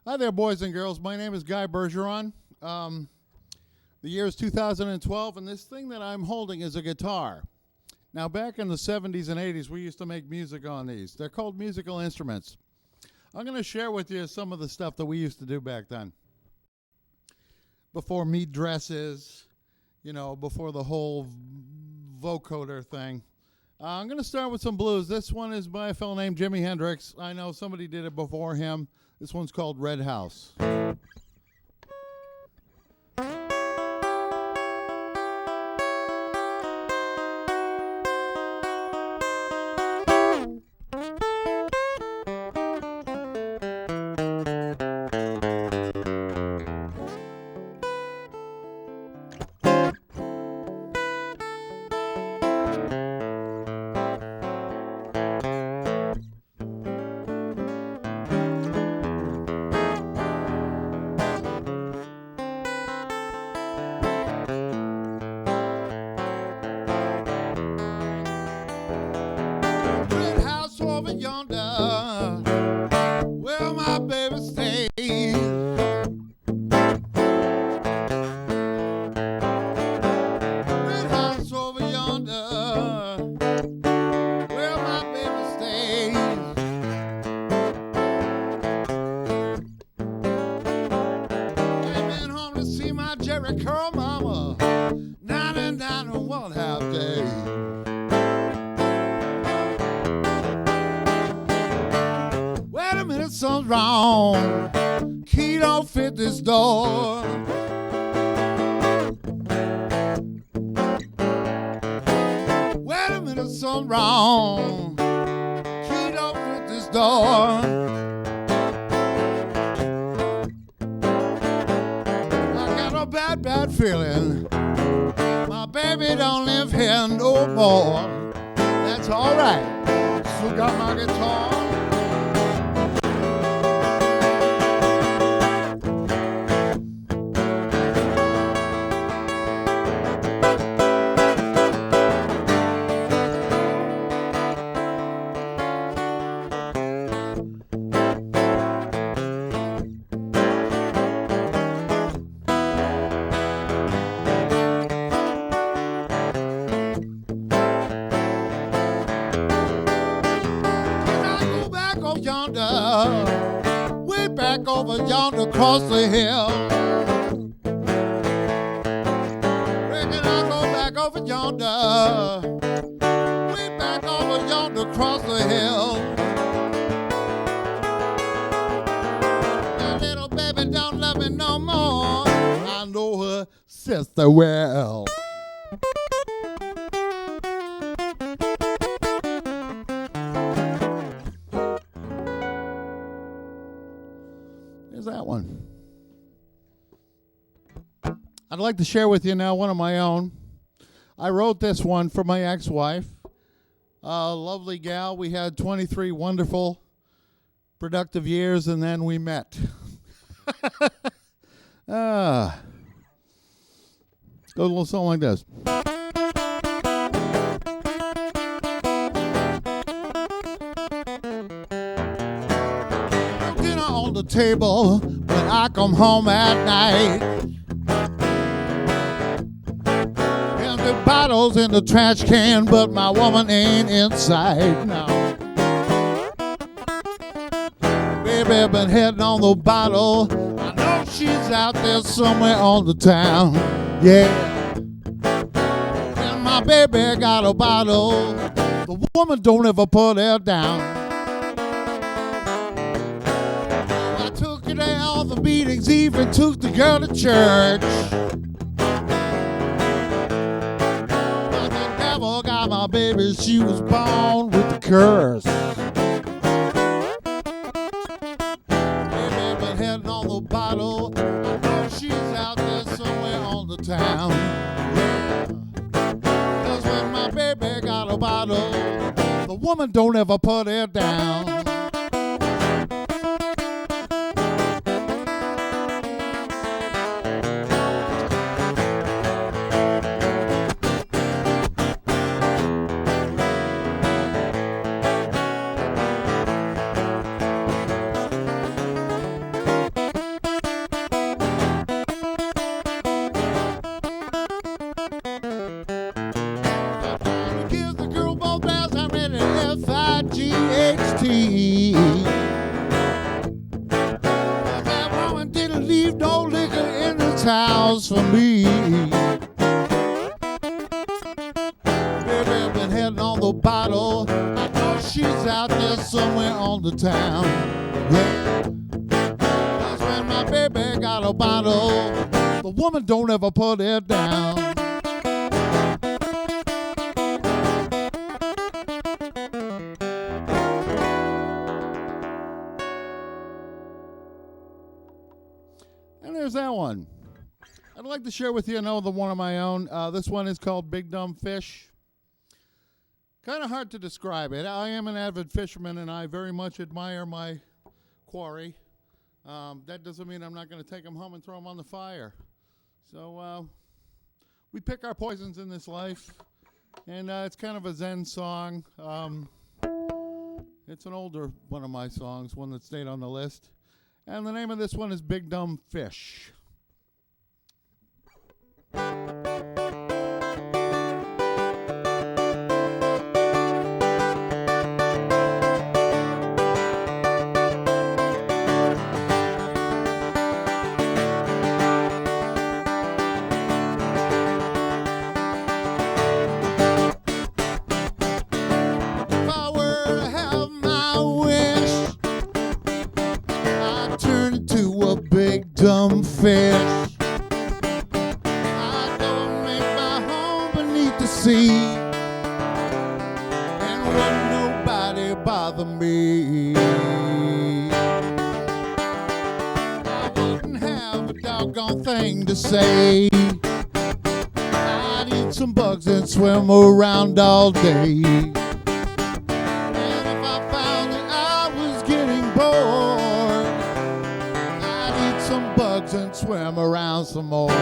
Hi there, boys and girls. My name is Guy Bergeron. The year is 2012, and this thing that I'm holding is a guitar. Now, back in the 70s and 80s, we used to make music on these. They're called musical instruments. I'm going to share with you some of the stuff that we used to do back then. Before meat dresses, before the whole vocoder thing. I'm going to start with some blues. This one is by a fellow named Jimi Hendrix. I know somebody did it before him. This one's called Red House. Over yonder, where my baby stays. Red house over yonder, where my baby stays. I've been home to see my Jerry curl mama, 99 and 1/2 days. Something's wrong. Key don't fit this door. Wait a minute, something's wrong. Key don't fit this door. I got a bad feeling. My baby don't live here no more. That's all right. Still got my guitar. Way back over yonder across the hill. Reckon I'll go back over yonder. Way back over yonder across the hill. My little baby don't love me no more. I know her sister well. Here's that one. I'd like to share with you now one of my own. I wrote this one for my ex-wife. A lovely gal. We had 23 wonderful, productive years, and then we met. Goes a little something like this. On the table when I come home at night. Empty bottles in the trash can, but my woman ain't inside now. Baby been heading on the bottle. I know she's out there somewhere on the town. Yeah. And my baby got a bottle. The woman don't ever put her down. All the meetings, even took the girl to church. But the devil got my baby, she was born with the curse. Baby been heading on the bottle. I know she's out there somewhere on the town. Yeah. 'Cause when my baby got a bottle, the woman don't ever put it down. GHT. That woman didn't leave no liquor in this house for me. Baby, I've been heading on the bottle. I know she's out there somewhere on the town. Yeah. That's when my baby got a bottle. The woman don't ever put it down. And there's that one. I'd like to share with you another one of my own. This one is called Big Dumb Fish. Kind of hard to describe it. I am an avid fisherman, and I very much admire my quarry. That doesn't mean I'm not going to take them home and throw them on the fire. So we pick our poisons in this life, and it's kind of a Zen song. It's an older one of my songs, one that stayed on the list. And the name of this one is Big Dumb Fish. Dumb fish. I don't make my home beneath the sea, and wouldn't nobody bother me. I wouldn't have a doggone thing to say. I'd eat some bugs and swim around all day. And if I found that I was getting bored, some bugs and swim around some more. They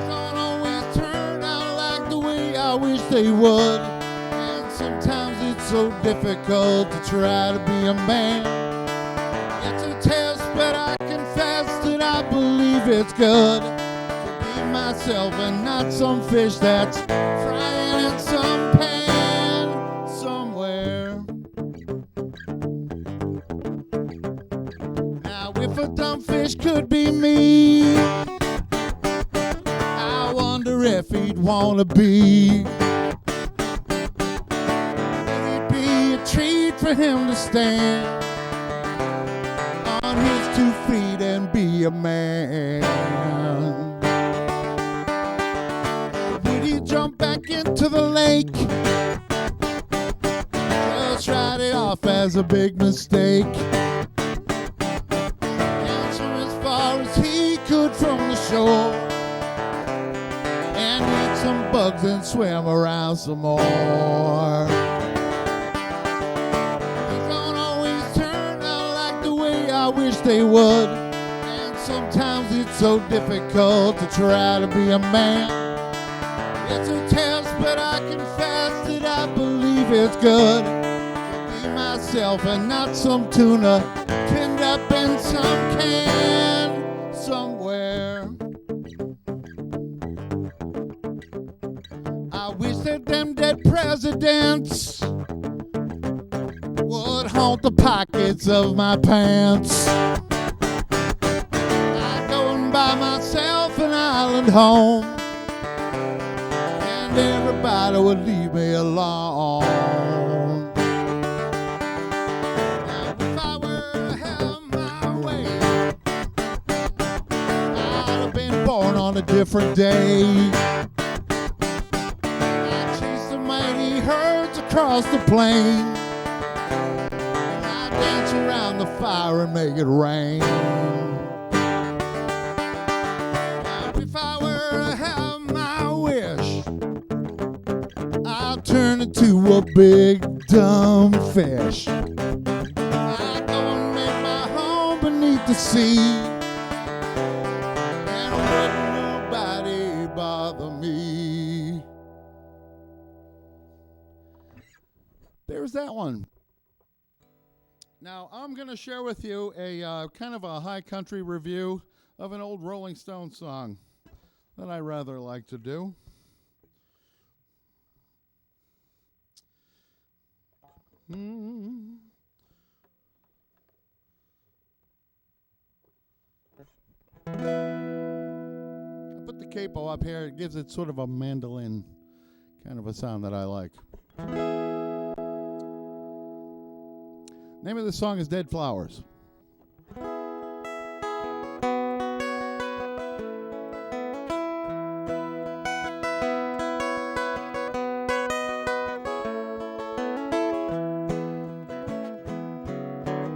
don't always turn out like the way I wish they would, and sometimes it's so difficult to try to be a man. It's a test, but I confess that I believe it's good to be myself and not some fish that's frying in some pan somewhere. If a dumb fish could be me, I wonder if he'd wanna be. Would it be a treat for him to stand on his 2 feet and be a man? Would he jump back into the lake? Just write it off as a big mistake. He could from the shore and eat some bugs and swim around some more. They don't always turn out like the way I wish they would, and sometimes it's so difficult to try to be a man. It's a test, but I confess that I believe it's good to be myself and not some tuna pinned up in some can somewhere. I wish that them dead presidents would haunt the pockets of my pants. I'd go and buy myself an island home, and everybody would leave me alone. Now if I were to have my way, I'd have been born on a different day. I'd chase the mighty herds across the plain, and I'd dance around the fire and make it rain. Now if I were to have my wish, I'd turn into a big dumb fish. I'd go and make my home beneath the sea, and wouldn't nobody bother me. There's that one. Now, I'm going to share with you a kind of a high country review of an old Rolling Stone song that I rather like to do. Mm. I put the capo up here. It gives it sort of a mandolin kind of a sound that I like. Name of the song is Dead Flowers.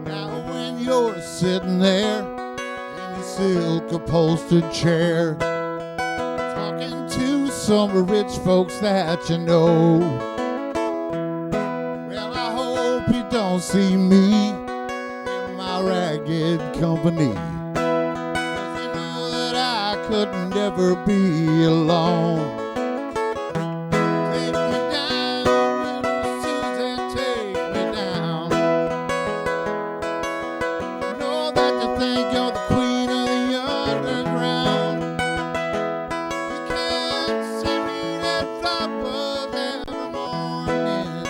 Now when you're sitting there in your silk upholstered chair, talking to some rich folks that you know, well, I hope you don't see me in my ragged company, 'cause you know that I could never be alone. Take me down, little Susan, take me down. You know that you think you're the queen of the underground. You can't send me that flowers every morning.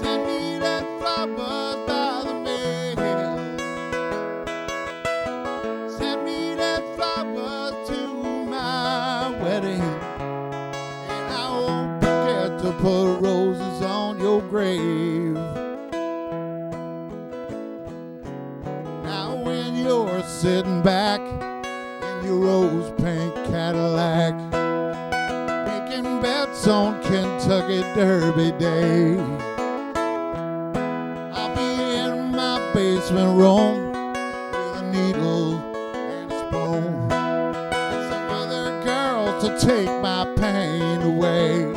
Send me that flowers by the mail. Send me that flowers to my wedding. And I won't forget to put roses on your grave. Now when you're sitting back in your rose pink Cadillac, making bets on Kentucky Derby Day, I'll be in my basement room with a needle and a spoon, and some other girl to take my pain away.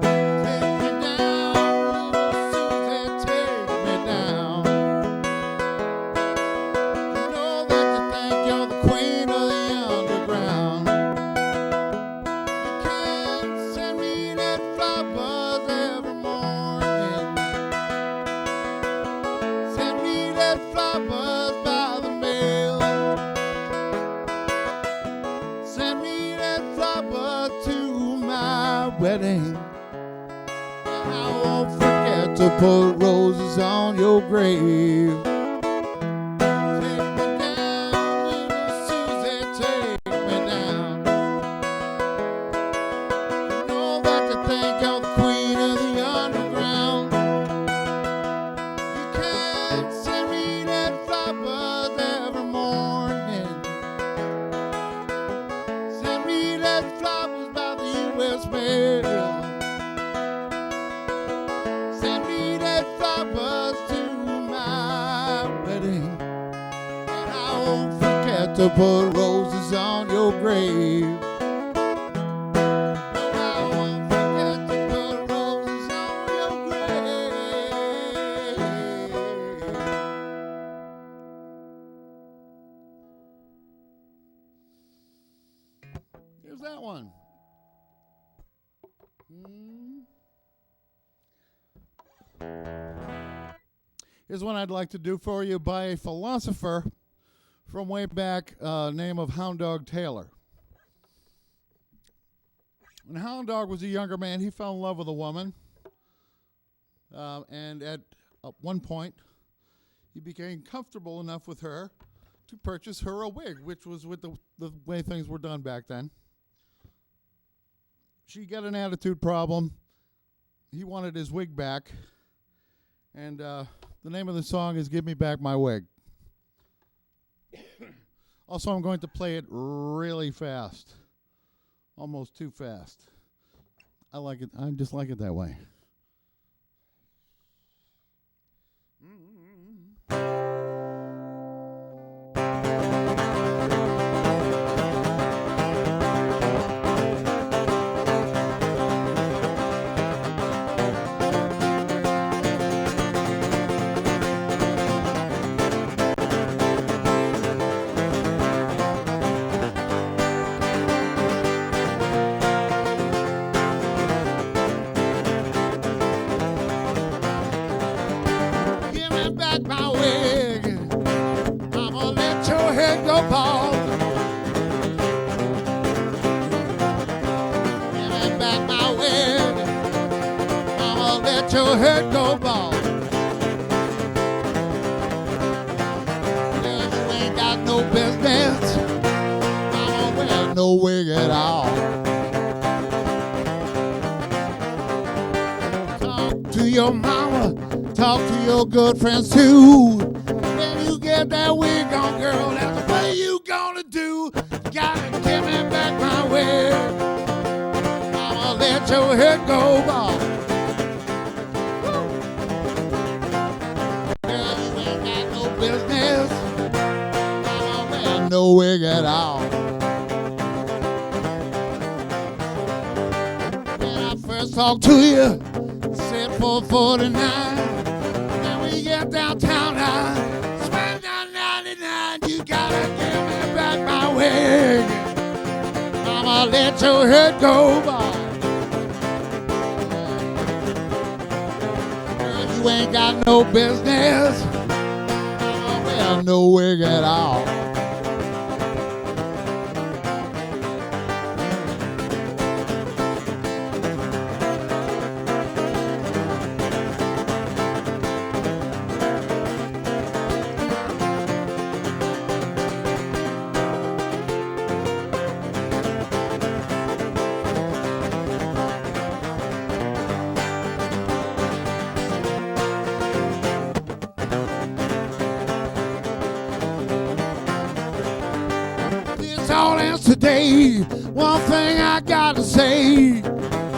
Take me down, little Susie, take me down. You know that you think you're the queen of the underground. You can't send me that flowers every morning. Send me that flowers by the mail. Send me that flowers to my wedding. And I won't forget to put roses on your grave. Take me down, little Susie, take me down. You know that you think you're the queen of the underground. You can't send me that flowers every morning. Send me that flowers by the U.S. mail. Send me that flowers to my wedding. And I won't forget to put roses on your grave. No, I won't forget to put roses on your grave. Here's that one. Here's one I'd like to do for you by a philosopher from way back, name of Hound Dog Taylor. When Hound Dog was a younger man, he fell in love with a woman, and at one point, he became comfortable enough with her to purchase her a wig, which was with the way things were done back then. She got an attitude problem. He wanted his wig back, and the name of the song is Give Me Back My Wig. Also, I'm going to play it really fast, almost too fast. I like it. I just like it that way. Give me back my wig. your mama, talk to your good friends too. When you get that wig on, girl, that's the way you gonna do. Gotta give me back my wig. Mama, let your head go by. Girl, you ain't got no business. Mama, wear no wig at all. First talk to you, said 449. Then we get downtown, I spend $9.99. You gotta give me back my wig. Mama, let your head go by. Girl, you ain't got no business. Mama, wear no wig at all. All ends today. One thing I gotta say,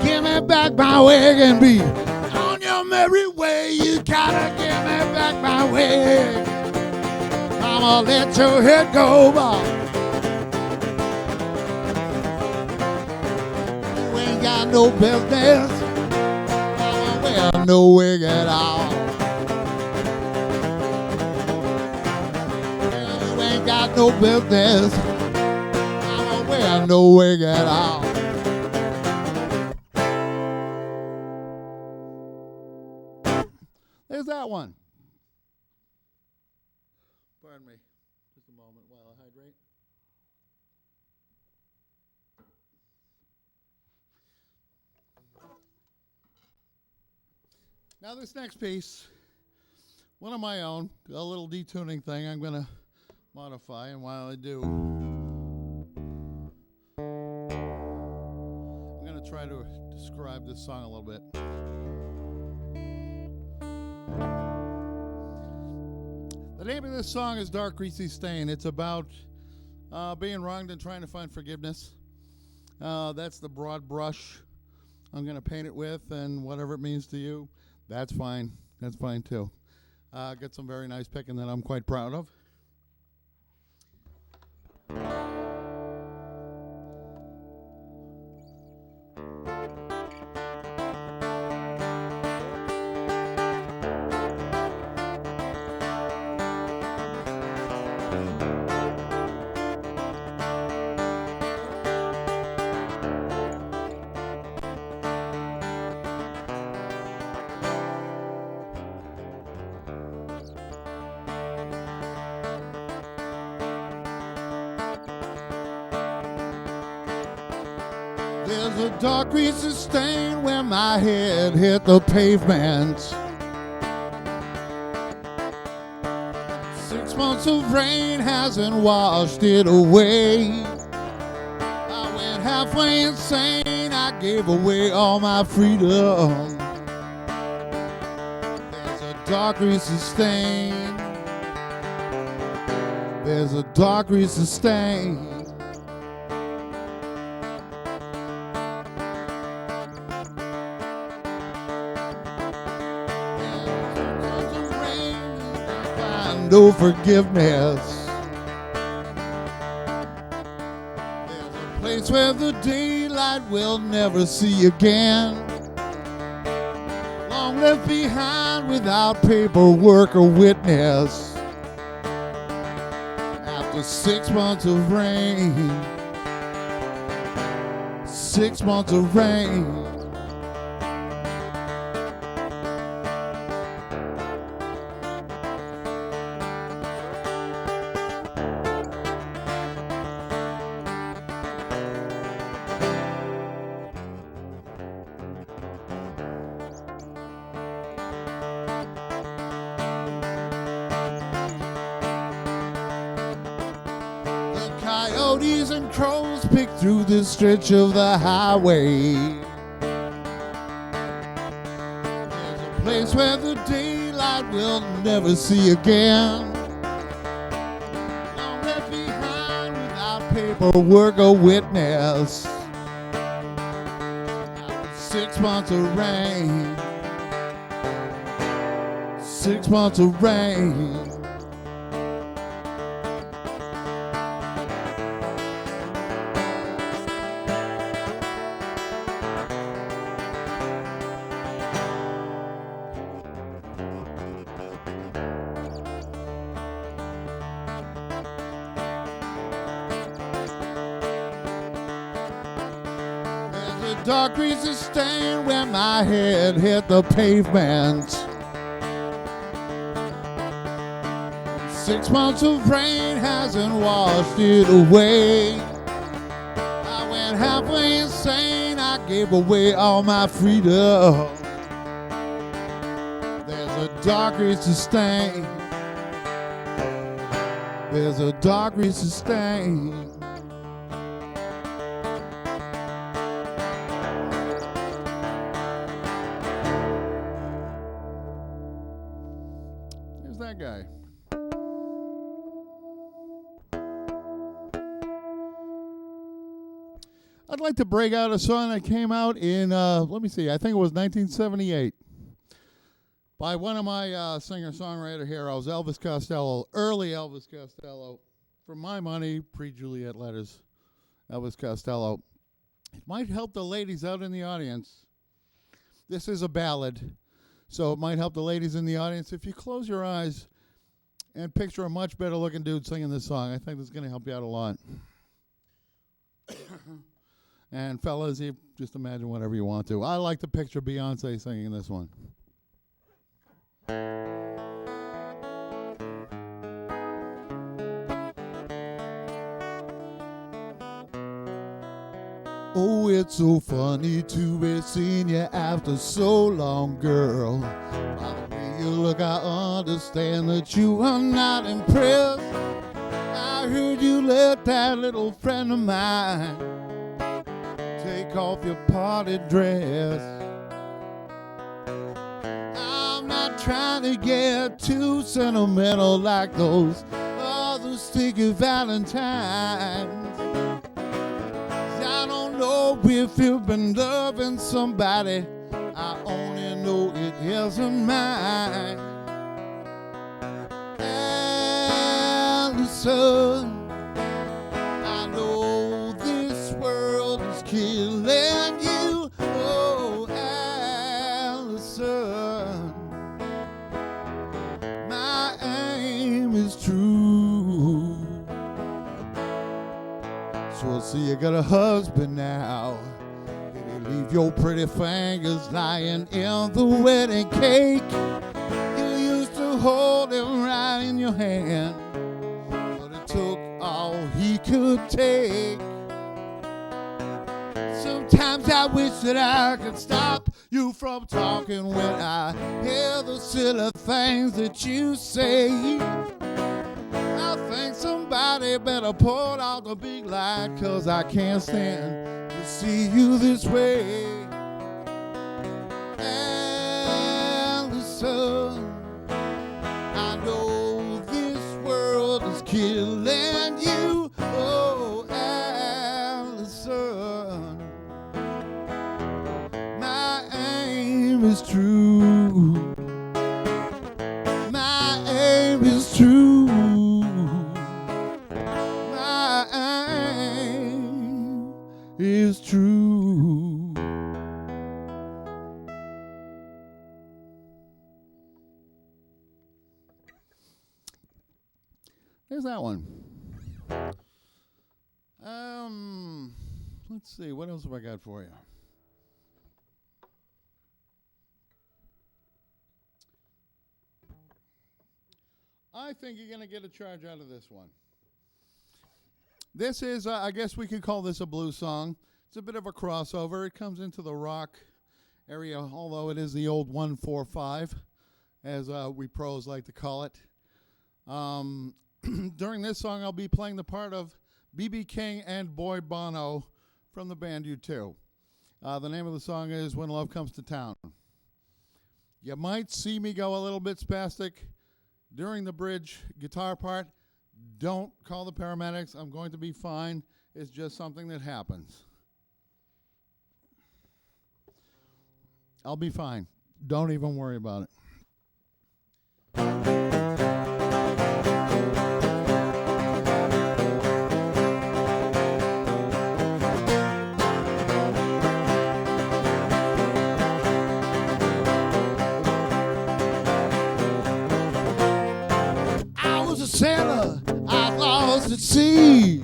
give me back my wig and be on your merry way. You gotta give me back my wig. I'ma let your head go by. You ain't got no business. I'ma wear no wig at all. You ain't got no business. No wig at all. There's that one. Pardon me. Just a moment while I hydrate. Now this next piece, one of my own, a little detuning thing I'm going to modify, and while I do, try to describe this song a little bit. The name of this song is Dark Greasy Stain. It's about being wronged and trying to find forgiveness. That's the broad brush I'm going to paint it with, and whatever it means to you, that's fine. That's fine too. Got some very nice picking that I'm quite proud of. There's a dark greasy stain where my head hit the pavement. 6 months of rain hasn't washed it away. I went halfway insane, I gave away all my freedom. There's a dark greasy stain. There's a dark greasy stain. No forgiveness. There's a place where the daylight will never see again. Long left behind without paperwork or witness. After 6 months of rain, 6 months of rain. Coyotes and crows pick through this stretch of the highway. There's a place place where the daylight will never see again. I'm left behind without paperwork or witness. 6 months of rain, 6 months of rain. Dark greasy stain where my head hit the pavement. 6 months of rain hasn't washed it away. I went halfway insane, I gave away all my freedom. There's a dark greasy stain. There's a dark greasy stain. That guy. I'd like to break out a song that came out in, let me see, I think it was 1978 by one of my singer-songwriter heroes, Elvis Costello, early Elvis Costello. For my money, pre-Juliet Letters, Elvis Costello. It might help the ladies out in the audience. This is a ballad. So it might help the ladies in the audience if you close your eyes and picture a much better looking dude singing this song. I think that's going to help you out a lot. And fellas, you just imagine whatever you want to. I like to picture Beyonce singing this one. Oh, it's so funny to be seeing you after so long, girl. By the way you look, I understand that you are not impressed. I heard you let that little friend of mine take off your party dress. I'm not trying to get too sentimental like those other sticky valentines. I don't know if you've been loving somebody, I only know it isn't mine. Allison, I know this world is killing you. Oh, Allison, my aim is true. So I see you got a husband now. Did he leave your pretty fingers lying in the wedding cake? You used to hold him right in your hand, but it took all he could take. Sometimes I wish that I could stop you from talking when I hear the silly things that you say. I think somebody better pull out the big light, 'cause I can't stand to see you this way. Allison, I know this world is killing you. Oh, Allison, my aim is true. My aim is true. Is true. There's that one. Let's see, what else have I got for you? I think you're going to get a charge out of this one. This is, I guess we could call this a blues song. It's a bit of a crossover. It comes into the rock area, although it is the old 1-4-5, as we pros like to call it. During this song, I'll be playing the part of B.B. King and Boy Bono from the band U2. The name of the song is When Love Comes to Town. You might see me go a little bit spastic during the bridge guitar part. Don't call the paramedics. I'm going to be fine. It's just something that happens. I'll be fine. Don't even worry about it. I was a sailor, I lost at sea,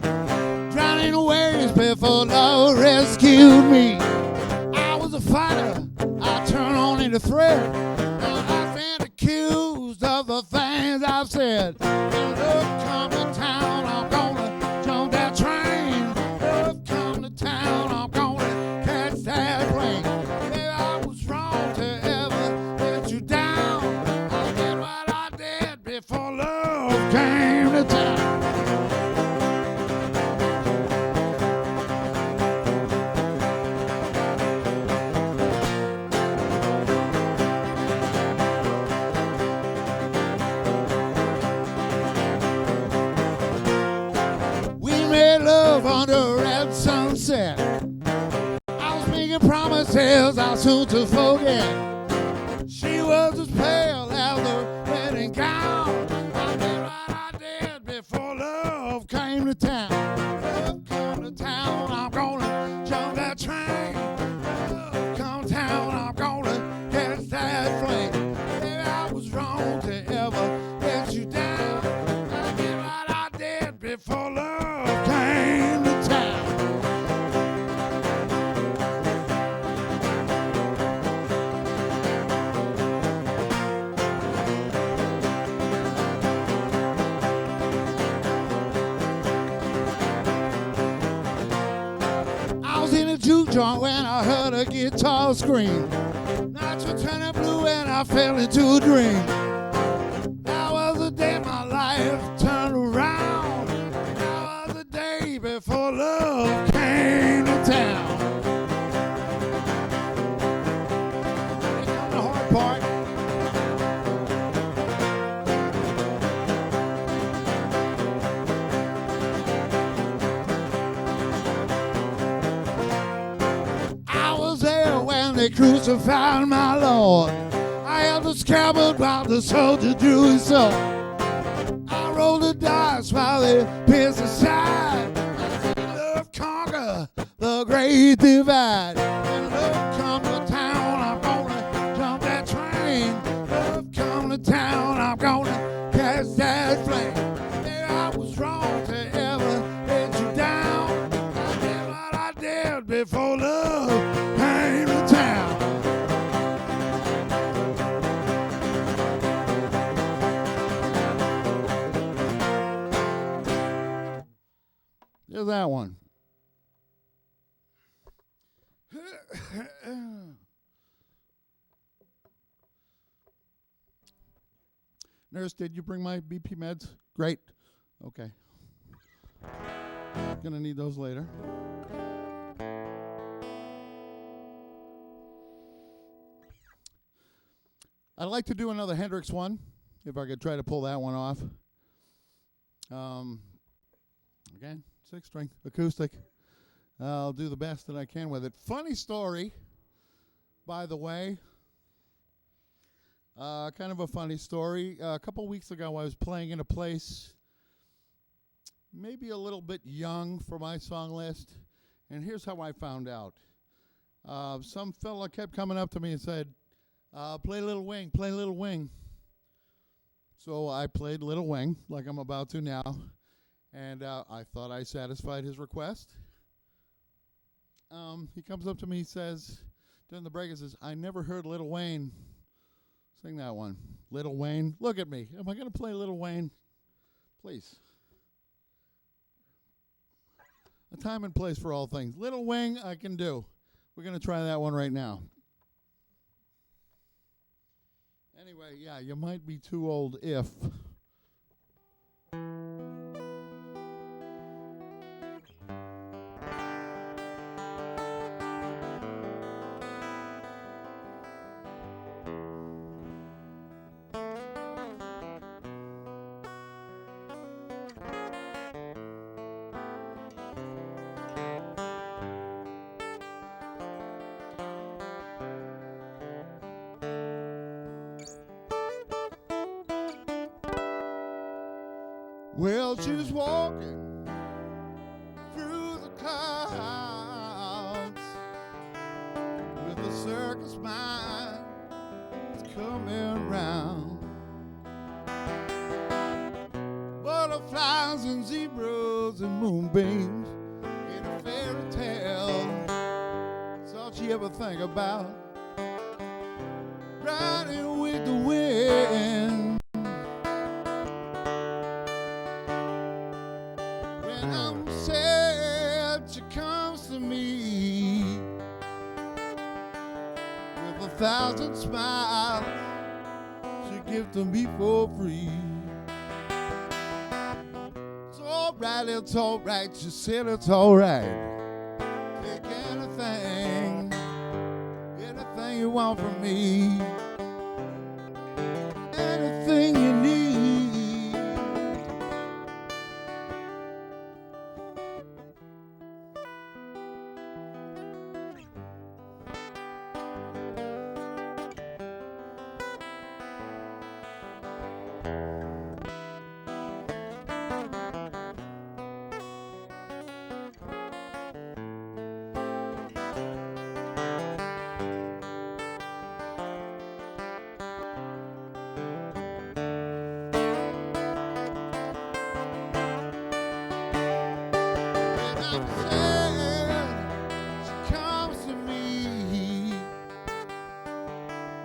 drowning away before love rescued me. I was a fighter, I turned on into threat, and I've been accused of the things I've said. And love come to town, I'm gonna jump that train. Love come to town, I'm gonna catch that plane. Maybe I was wrong to ever let you down. I did what I did before love came to town. Under a red sunset, I was making promises I was soon to forget. She was as pale as the wedding gown. I did what I did before love came to town. Love come to town, I'm gonna jump that train. Love come to town, I'm gonna catch that flame. Maybe I was wrong to ever let you down. I did what I did before love came to town. I was in a juke joint when I heard a guitar scream. Nights were turning blue and I fell into a dream. That was the day my life turned around. That was the day before love came to town. Here comes the hard part. I was there when they crucified my Lord. I held the scabbard while the soldier drew his sword. I rolled the dice while they pierced the side. Love conquer the great divide. When love come to town, I'm gonna jump that train. Love come to town, I'm gonna catch that flame. Maybe I was wrong to ever let you down. I did what I did before love came to town. There's that one. Nurse, did you bring my BP meds? Great. Okay. Gonna need those later. I'd like to do another Hendrix one, if I could try to pull that one off. Again, 6-string, acoustic. I'll do the best that I can with it. Funny story, by the way. Kind of a funny story. A couple weeks ago, I was playing in a place maybe a little bit young for my song list, and here's how I found out. Some fella kept coming up to me and said, play Little Wing, play Little Wing. So I played Little Wing, like I'm about to now, and I thought I satisfied his request. He comes up to me, says, during the break, he says, I never heard Little Wayne sing that one. Little Wayne, look at me. Am I going to play Little Wayne? Please. A time and place for all things. Little Wing, I can do. We're going to try that one right now. Anyway, yeah, you might be too old if. Well, she's walking through the clouds with a circus mind that's coming round. Butterflies and zebras and moonbeams in a fairy tale. That's all she ever think about. Riding with the wind. When I'm sad, she comes to me with 1,000 smiles she gives to me for free. It's alright, she said it's alright. Take anything you want from me, anything you need.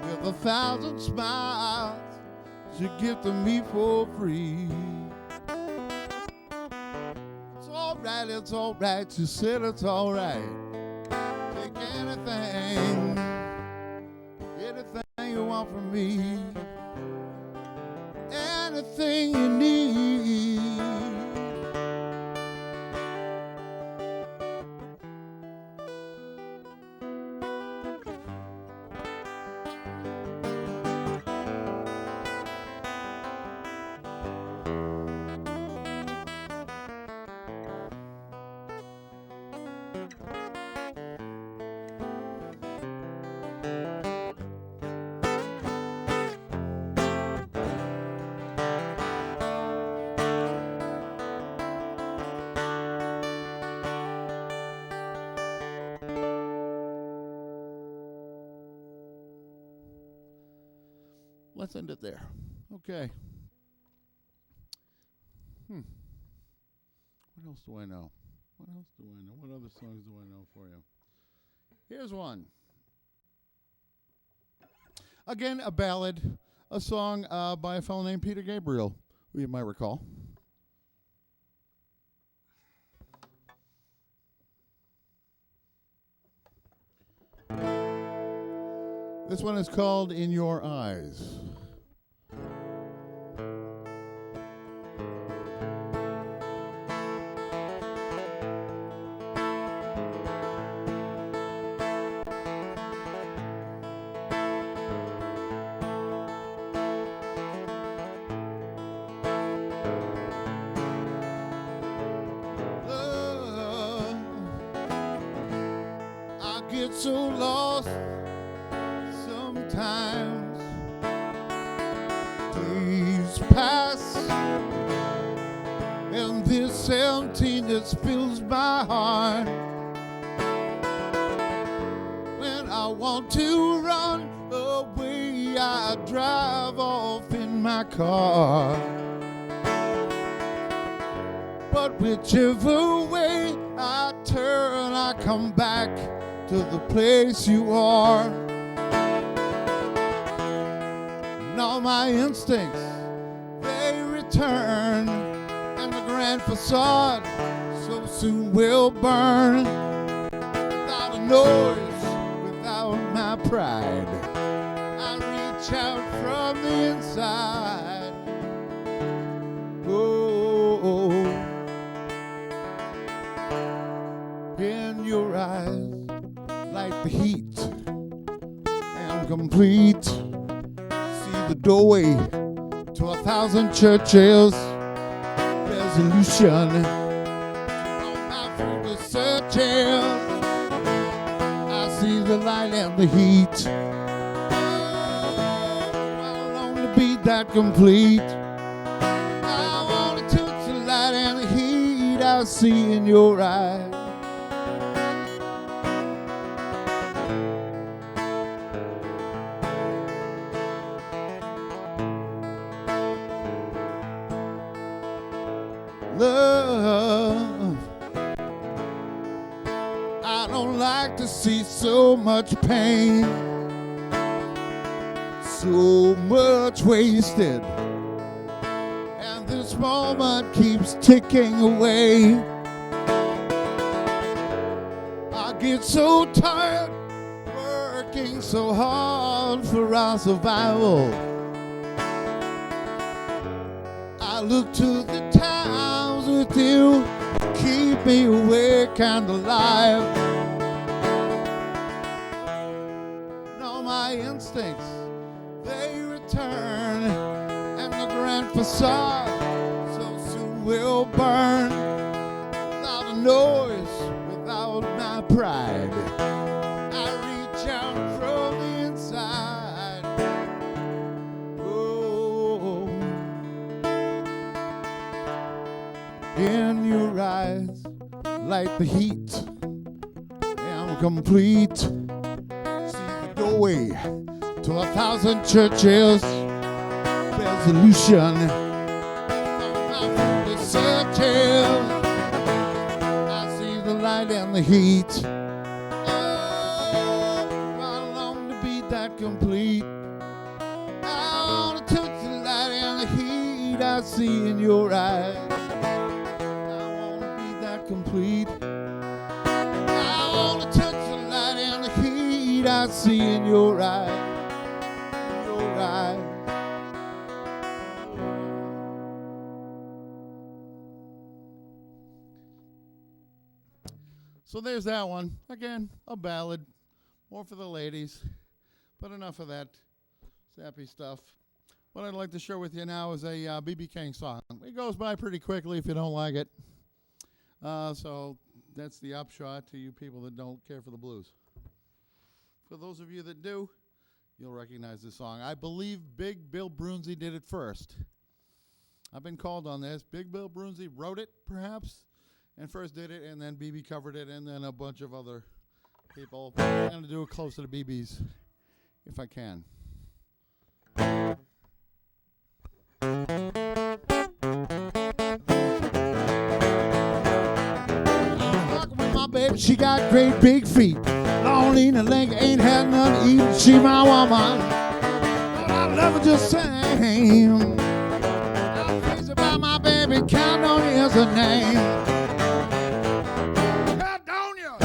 With 1,000 smiles she give to me for free. It's alright, she said it's alright. Take anything you want from me, anything you need. Let's end it there. Okay. What else do I know? What other songs do I know for you? Here's one. Again, a ballad, a song by a fellow named Peter Gabriel, who you might recall. This one is called In Your Eyes. I get so lost sometimes. Days pass and this emptiness fills my heart. When I want to run away, I drive off in my car. But whichever way I turn, I come back to the place you are. And all my instincts, they return, and the grand facade so soon will burn. Without a noise, without my pride, I reach out from the inside. Oh, in your eyes, like the heat and complete. See the doorway to 1,000 churches. Resolution on my fruitless searches. I see the light and the heat. Oh, I'll only be that complete. I want a tootsie I see in your eyes. Love, I don't like to see so much pain, so much wasted, and this moment keeps ticking away. I get so tired working so hard for our survival. I look to the times with you, keep me awake and alive. No, my instincts, they return, and the grand facade so soon will burn. Without a noise, without my pride, I reach out from the inside. Oh, in your eyes, light the heat, I'm complete. See the doorway to 1,000 churches, resolution from the searches. I see the light and the heat. Oh, I long to be that complete. I want to touch the light and the heat I see in your eyes. Complete. I want to touch the light and the heat I see in your eyes, in your eyes. So there's that one. Again, a ballad, more for the ladies, but enough of that sappy stuff. What I'd like to share with you now is a B.B. King song. It goes by pretty quickly if you don't like it. So that's the upshot to you people that don't care for the blues. For those of you that do, you'll recognize this song. I believe Big Bill Brunzi did it first. I've been called on this. Big Bill Brunzi wrote it, perhaps, and first did it, and then BB covered it, and then a bunch of other people. I'm going to do it close to the BBs, if I can. Baby, she got great big feet. Long lean and leg, ain't had none to eat. She my woman, but I love her just same. I'm crazy about my baby, count on you as a name. How don't you,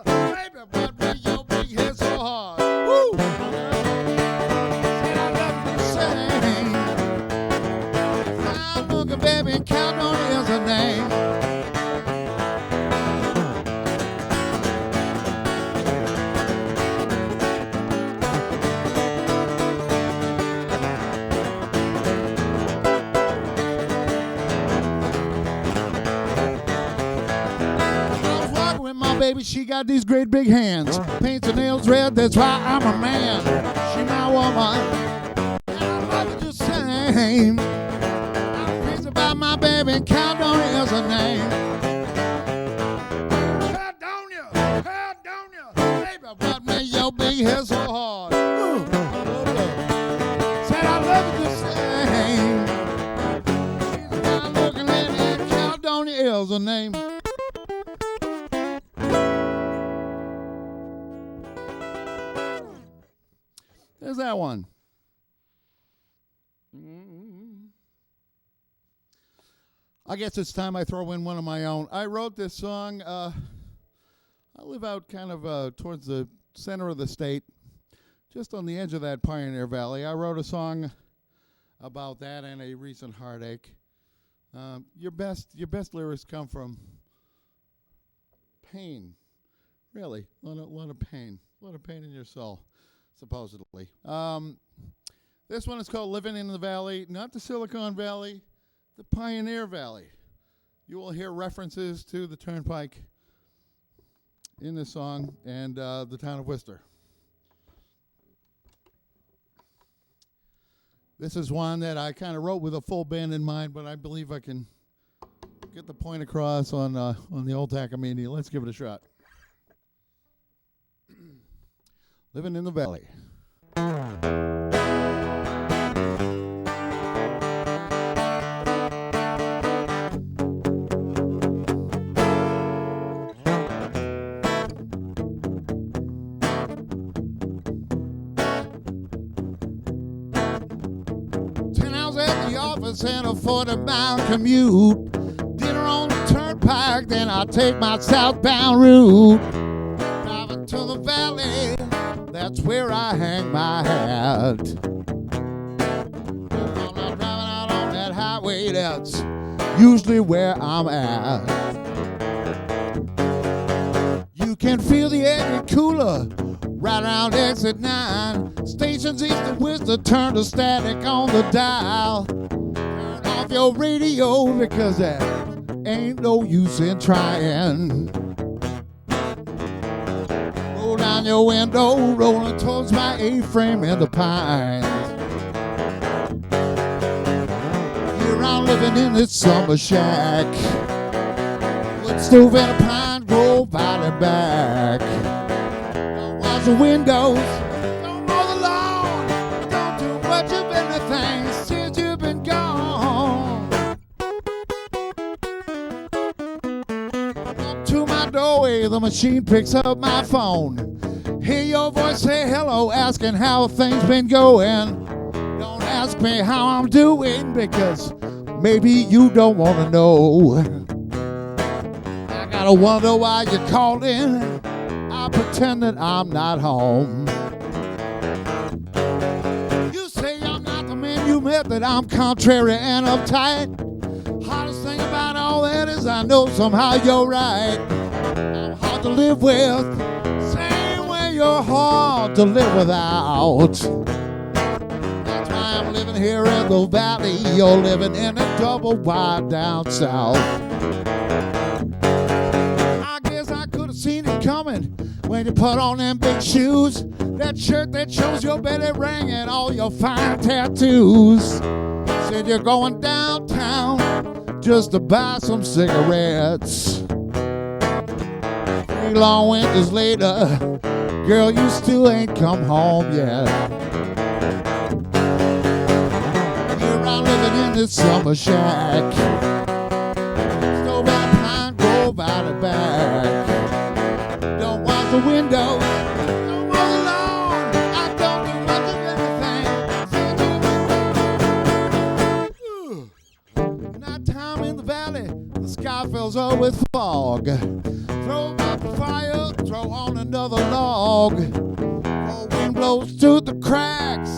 baby, what make your big head so hard? Woo! Said I love her just same. Fine looking baby, count on you as a name. Baby, she got these great big hands. Paints her nails red, that's why I'm a man. She my woman, and I love her just same. I'm crazy about my baby, count on it as a name. How don't you, baby, what made your big head so hard? Said I love her just same. She's a fine looking lady, and count on it as a name. There's that one. I guess it's time I throw in one of my own. I wrote this song. I live out kind of towards the center of the state, just on the edge of that Pioneer Valley. I wrote a song about that and a recent heartache. Your best lyrics come from pain, really. A lot of pain in your soul. Supposedly. This one is called Living in the Valley, not the Silicon Valley, the Pioneer Valley. You will hear references to the Turnpike in this song and the town of Worcester. This is one that I kind of wrote with a full band in mind, but I believe I can get the point across on the old Takamine. Let's give it a shot. Living in the Valley. 10 hours at the office and a 40-mile commute. Dinner on the turnpike, then I take my southbound route. Driving to the valley, that's where I hang my hat. While I'm driving out on that highway, that's usually where I'm at. You can feel the air get cooler right around exit 9. Stations east and west, turn to static on the dial. Turn off your radio because there ain't no use in trying. Roll down your window, rolling towards my A-frame in the pines. Here I'm living in this summer shack, wood stove and a pine grove out and back. Don't wash the windows, don't mow the lawn, don't do much of anything since you've been gone. Up to my doorway, the machine picks up my phone. Hear your voice say hello, asking how things been going. Don't ask me how I'm doing because maybe you don't want to know. I gotta wonder why you called in. I pretend that I'm not home. You say I'm not the man you met, that I'm contrary and uptight. Hardest thing about all that is I know somehow you're right. I'm hard to live with, same way you're hard to live without. That's why I'm living here in the valley. You're living in a double wide down south. I guess I could have seen it coming when you put on them big shoes, that shirt that shows your belly ring and all your fine tattoos. Said you're going downtown just to buy some cigarettes. 3 long winters later, girl, you still ain't come home yet. Here I'm living in this summer shack, stove out pine grove out the back. Don't wash the windows, don't mow the lawn, I don't do much of anything. Night time in the valley, the sky fills up with fog. Throw up a fire, throw on another log. Cold wind blows through the cracks,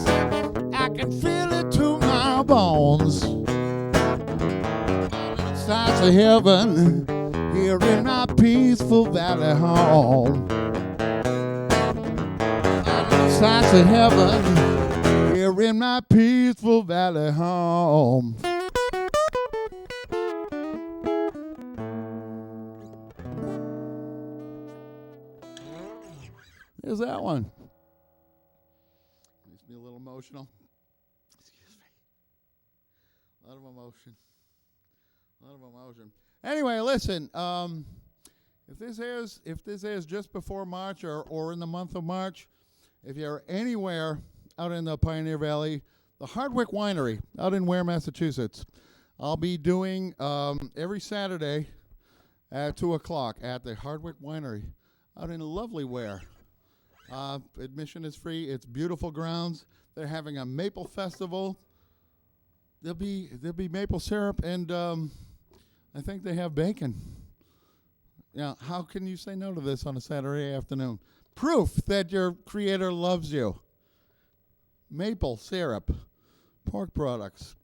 I can feel it to my bones. Sights of heaven here in my peaceful valley home. Sights of heaven here in my peaceful valley home. There's that one. Makes me a little emotional. Excuse me. A lot of emotion. Anyway, listen. If this airs just before March or in the month of March, if you're anywhere out in the Pioneer Valley, the Hardwick Winery out in Ware, Massachusetts, I'll be doing every Saturday at 2 o'clock at the Hardwick Winery out in lovely Ware. Admission is free. It's beautiful grounds. They're having a maple festival. There'll be maple syrup and I think they have bacon. Yeah, how can you say no to this on a Saturday afternoon? Proof that your creator loves you. Maple syrup, pork products,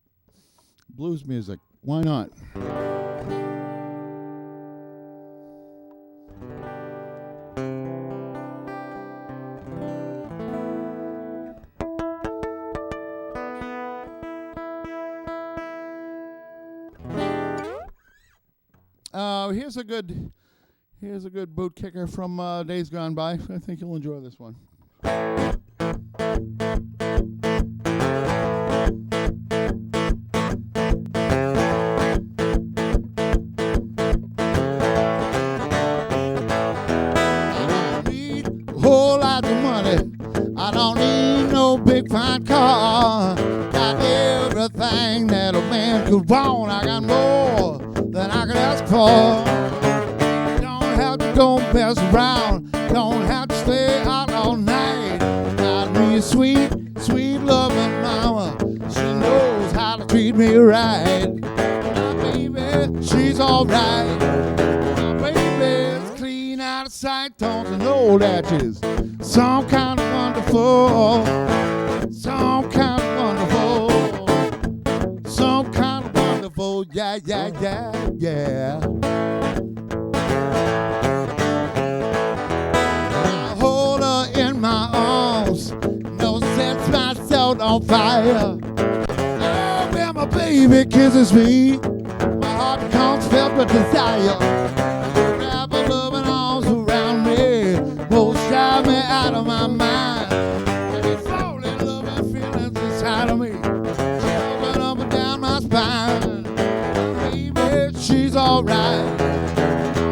blues music. Why not? Here's a good boot kicker from days gone by. I think you'll enjoy this one. car. Got everything that a man could want. I got more than I could ask for. Don't have to go mess around. Don't have to stay out all night. Got me a sweet, sweet loving mama. She knows how to treat me right. My baby, she's alright. My baby's clean out of sight. Don't you know that she's some kind of wonderful, some kind of wonderful, some kind of wonderful, yeah, yeah, yeah, yeah. I hold her in my arms, no sets myself on fire. Oh, when my baby kisses me, my heart becomes filled with desire. Wrap her loving arms around me, won't drive me out of my mind. And me fall in love and feelings inside of me, jumping up and down my spine. Baby, she's alright.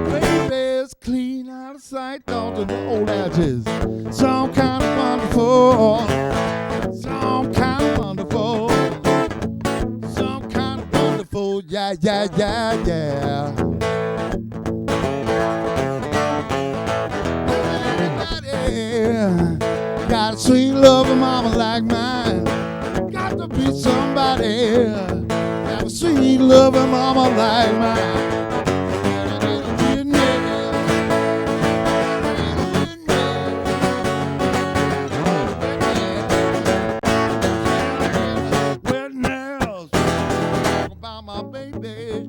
Baby's clean out of sight. Don't you know that she's some kind of wonderful, some kind of wonderful, some kind of wonderful, yeah, yeah, yeah, yeah. Got a sweet loving mama like mine. Got to be somebody. Got a sweet loving mama like mine. Well, now, talk about my baby.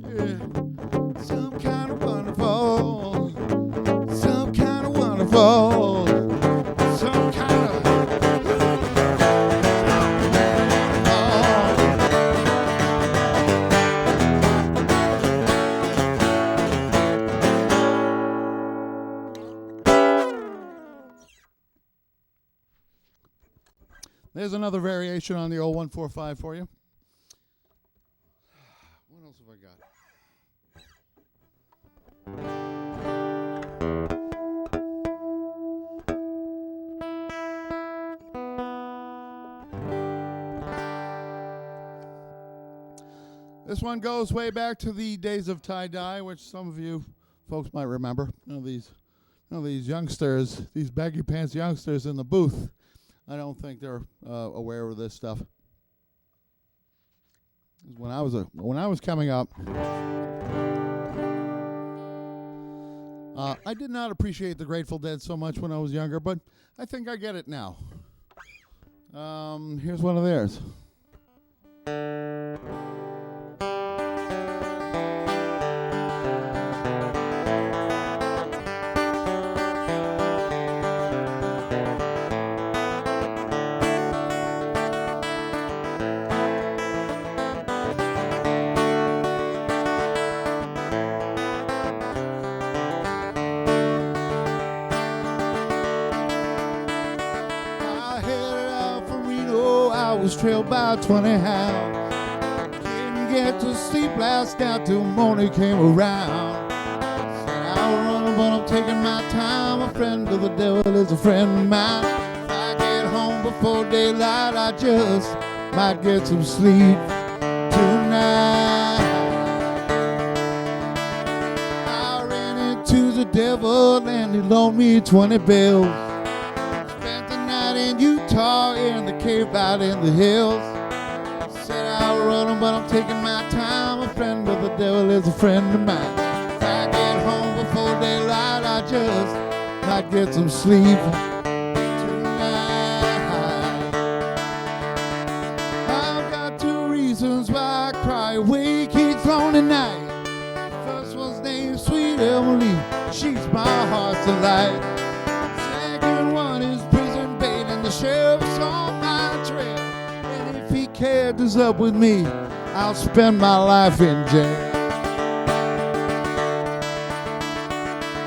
Some kind of wonderful, some kind of wonderful. There's another variation on the old 145 for you. What else have I got? This one goes way back to the days of tie-dye, which some of you folks might remember. These youngsters, these baggy pants youngsters in the booth. I don't think they're aware of this stuff. When I was coming up, I did not appreciate the Grateful Dead so much when I was younger, but I think I get it now. Here's one of theirs. Trailed by 20 hounds. Didn't get to sleep last night till morning came around. Said I'll run, but I'm taking my time. A friend of the devil is a friend of mine. If I get home before daylight, I just might get some sleep tonight. I ran into the devil and he loaned me 20 bills. In Utah, in the cave out in the hills. Said I'll run, but I'm taking my time. A friend of the devil is a friend of mine. If I get home before daylight, I just might get some sleep tonight. I've got two reasons why I cry awake each lonely night. First one's named Sweet Emily, she's my heart's delight. Second one is the sheriff's on my trail, and if he catches up with me, I'll spend my life in jail.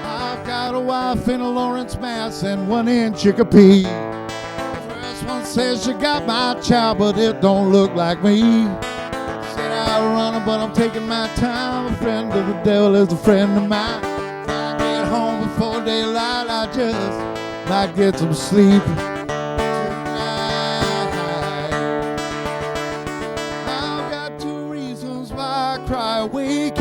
I've got a wife in Lawrence, Mass, and one in Chicopee. First one says she got my child, but it don't look like me. Said I'll run, but I'm taking my time. A friend of the devil is a friend of mine. If I get home before daylight, I just might get some sleep.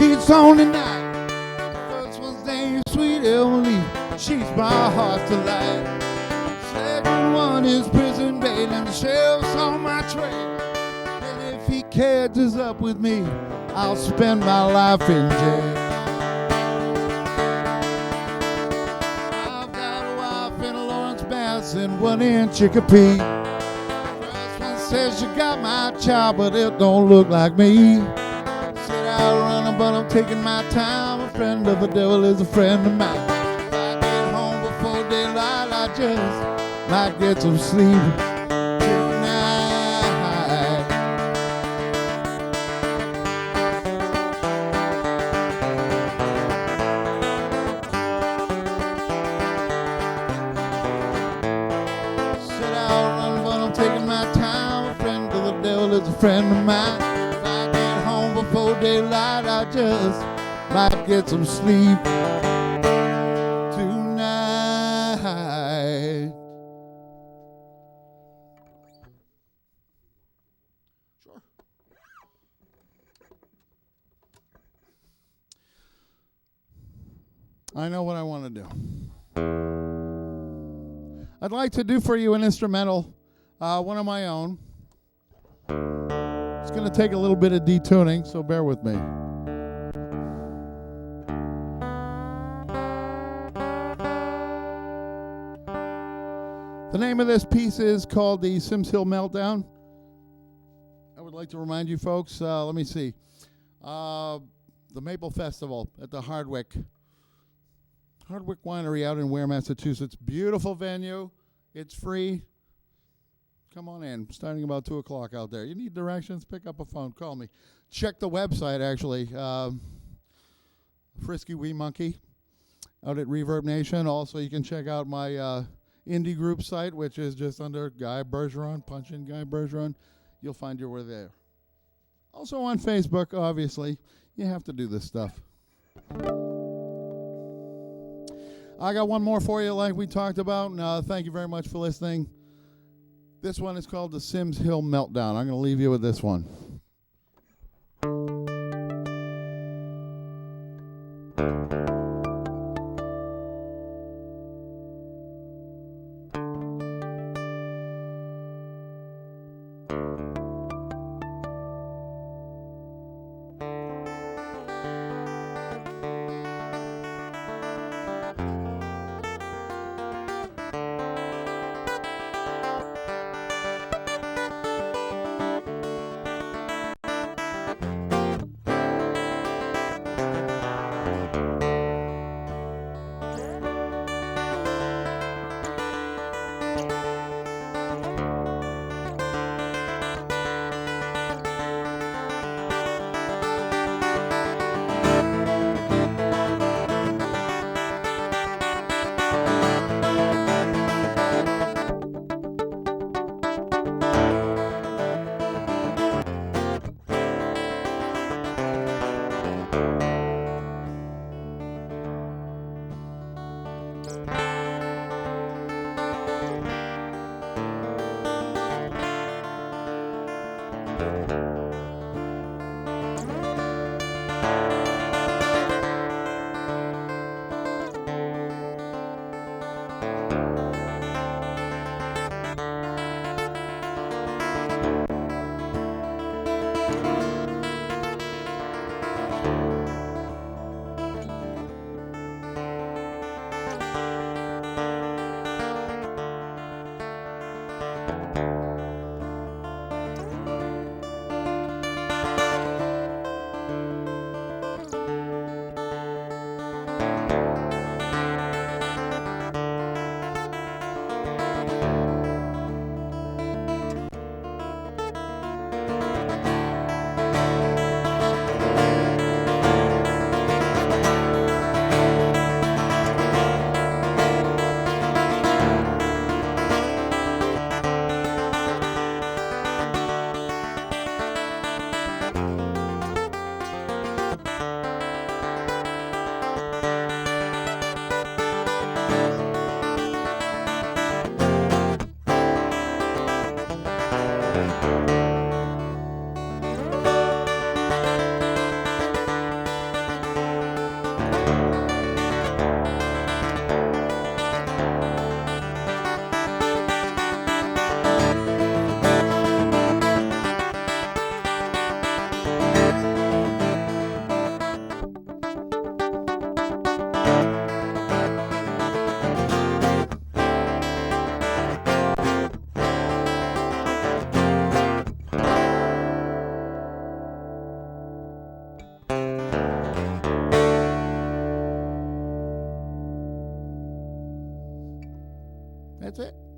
Keats on the night. The first one's named Sweet Emily. She's my heart's delight. Second one is Prison Bail, and the sheriff's on my trail. And if he catches up with me, I'll spend my life in jail. I've got a wife in a Lawrence Bass and one in Chicopee. First one says she got my child, but it don't look like me. Said I'll run, but I'm taking my time. A friend of the devil is a friend of mine. If I get home before daylight, I just might get some sleep tonight. Said I'll run, but I'm taking my time. A friend of the devil is a friend of mine. If I get home before daylight, I just might get some sleep tonight. Sure. I know what I want to do. I'd like to do for you an instrumental, one of my own. It's going to take a little bit of detuning, so bear with me. The name of this piece is called the Sims Hill Meltdown. I would like to remind you folks, let me see, the Maple Festival at the Hardwick Winery out in Ware, Massachusetts. Beautiful venue. It's free. Come on in. Starting about 2 o'clock out there. You need directions? Pick up a phone. Call me. Check the website, actually. Frisky Wee Monkey out at Reverb Nation. Also, you can check out my indie group site, which is just under Guy Bergeron. Punch in Guy Bergeron. You'll find your way there. Also on Facebook, obviously. You have to do this stuff. I got one more for you like we talked about. Thank you very much for listening. This one is called the Sims Hill Meltdown. I'm going to leave you with this one. That's it.